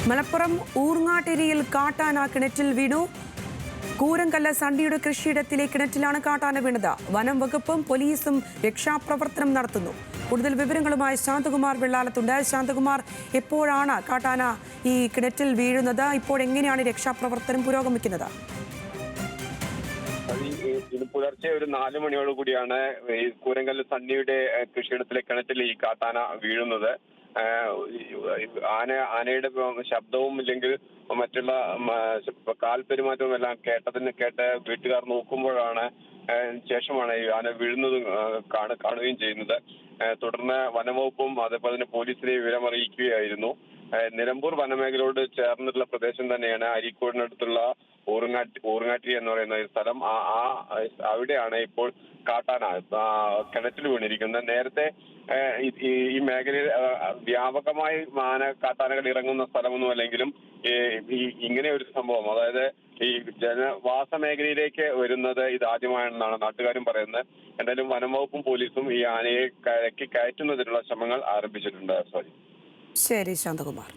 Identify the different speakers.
Speaker 1: മലപ്പുറം ഊർങ്ങാട്ടിരിയിൽ കാട്ടാന കിണറ്റിൽ വീണു. കൂരങ്കല്ല സണ്ടിയുടെ കൃഷിയിടത്തിലെ കിണറ്റിലാണ് കാട്ടാന വീണത്. വനം വകുപ്പും പോലീസും രക്ഷാപ്രവർത്തനം നടത്തുന്നു. കൂടുതൽ വിവരങ്ങളുമായി ശാന്തകുമാർ വെള്ളാലത്തുണ്ട്. ശാന്തകുമാർ, എപ്പോഴാണ് കാട്ടാന ഈ കിണറ്റിൽ വീഴുന്നത്? ഇപ്പോൾ എങ്ങനെയാണ് രക്ഷാപ്രവർത്തനം പുരോഗമിക്കുന്നത്?
Speaker 2: ഇത് പുലർച്ചെ ഒരു 4 മണിയോട് കൂടിയാണ് ഈ കൂരങ്കല്ല് സണ്ണിയുടെ കൃഷിയിടത്തിലെ കിണറ്റിൽ ഈ കാട്ടാന വീഴുന്നത്. ആനയുടെ ശബ്ദവും ഇല്ലെങ്കിൽ മറ്റുള്ള കാൽപെരുമാറ്റവും എല്ലാം കേട്ട് വീട്ടുകാർ നോക്കുമ്പോഴാണ് ശേഷമാണ് ഈ ആന വീഴുന്നതും കാണുകയും ചെയ്യുന്നത്. തുടർന്ന് വനംവകുപ്പും അതേപോലെ തന്നെ പോലീസിനെ വിവരമറിയിക്കുകയായിരുന്നു. നിലമ്പൂർ വനമേഖലയോട് ചേർന്നിട്ടുള്ള പ്രദേശം തന്നെയാണ് അരീക്കോടിനടുത്തുള്ള ഊർങ്ങാട്ടിരി എന്ന് പറയുന്ന സ്ഥലം. അവിടെയാണ് ഇപ്പോൾ കാട്ടാന കിണറ്റിൽ വീണിരിക്കുന്നത്. നേരത്തെ ഈ മേഖലയിൽ വ്യാപകമായി കാട്ടാനകൾ ഇറങ്ങുന്ന സ്ഥലമൊന്നും അല്ലെങ്കിലും ഇങ്ങനെ ഒരു സംഭവം, അതായത് ഈ ജനവാസ മേഖലയിലേക്ക് വരുന്നത് ഇതാദ്യമാണെന്നാണ് നാട്ടുകാരും പറയുന്നത്. എന്തായാലും വനംവകുപ്പും പോലീസും ഈ ആനയെ കയറ്റുന്നതിനുള്ള ശ്രമങ്ങൾ ആരംഭിച്ചിട്ടുണ്ട്.
Speaker 1: ശരി ശാന്തകുമാർ.